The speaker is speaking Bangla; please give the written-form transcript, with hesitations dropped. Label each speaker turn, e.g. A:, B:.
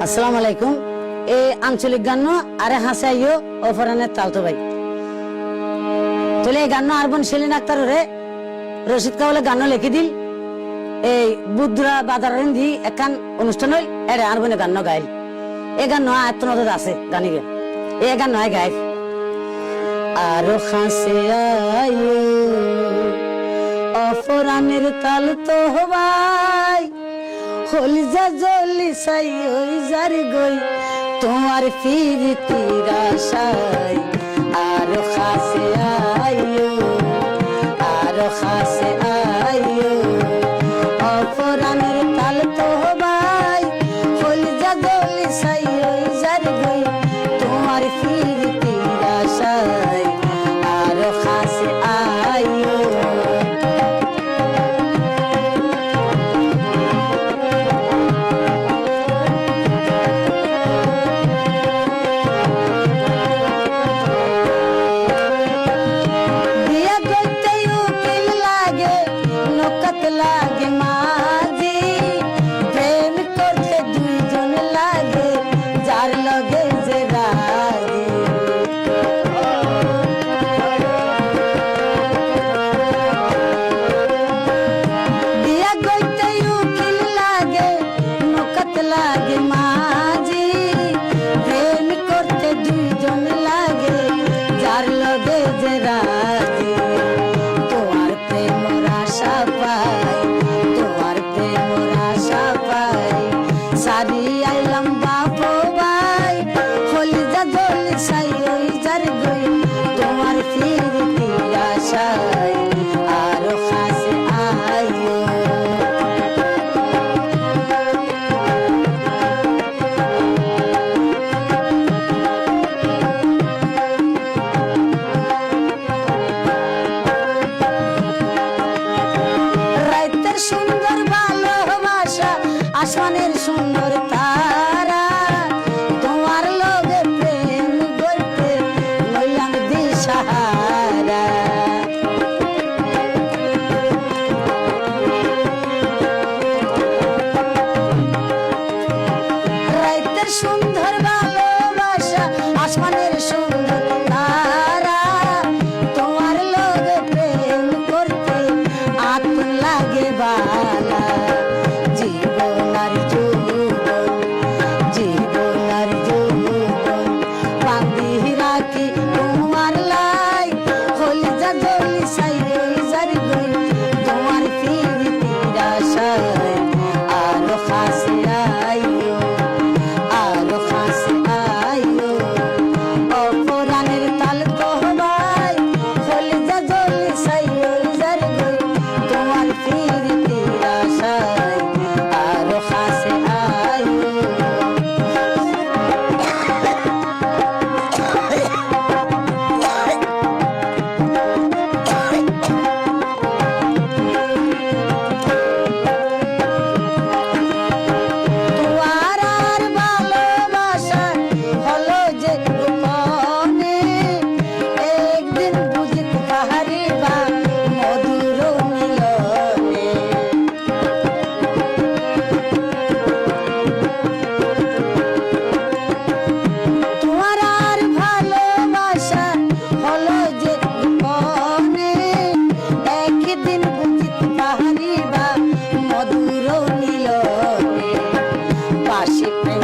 A: আসসালামু আলাইকুম। এই আঞ্চলিক গান আরে হাসাইও অফরানের তালতো ভাই তোলে এই গান আরবন সেলিন আক্তার রে রশিদ কাওয়ালে গান লিখি দিল এই বুদ্ধরা বাজারেন দি একান অনুষ্ঠান হইল এরে আরবনে গান গাইল এই গান আত্মনদ আছে গানিগে এই গান নয় গাইল আরো হাসে আইও অফরানের তালতো ভাই হলি যা জলি সাই ওই যার গই তোমার ফিরতির আশায় আরো খাসে আইও আরো খাসে আইও অপরানের তাল তো ভাই হলি যা জলি সাই ওই যার গই তোমার ফিরতির আশায় আরো খাসে আইও লাগে মাঝি প্রেম করতে দুইজন লাগে যার লগে যে রাগে বিয়া গইতে উকিল লাগে নকত লাগে মাঝি প্রেম করতে দুইজন লাগে যার লগে যে রাগে তোমার প্রেম আশা পাই তোমার প্রেম আশা পাই সারি আইলাম বাপো ভাই হলি যা দলি সাই ওই যার গই তোমার ফিরতির আশায় আরো খাসে আইও সুন্দর ভালোবাসা আসমানের সুন্দর তারা তোমার লগে প্রেম করতে লইলাম দিশাহারা রাইতের সুন্দর ভালোবাসা আসমানের সুন্দর তারা তোমার লগে প্রেম করতে আত্ম লাগে বালা জীবন আর যৌবন জীবন আর যৌবন বাঁধি রাখি তোমার লাই হলি যা জলি সাই ওই যার গই তোমার ফিরতির আশায় আরো খাসে আইও আরো খাসে আইও অপরানের তাল তো ভাই হলি যা জলি সাই ওই যার গই তোমার ফিরতির আশায় আরো খাসে আইও তোমার আর ভালোবাসা হলো যে গোপনে একদিন বুঝতে পারিবা মধুর মিলনে তোমার আর ভালোবাসা হলো যে গোপনে একদিন বুঝতে পারিবা মধুর মিলনে বাসি প্রেম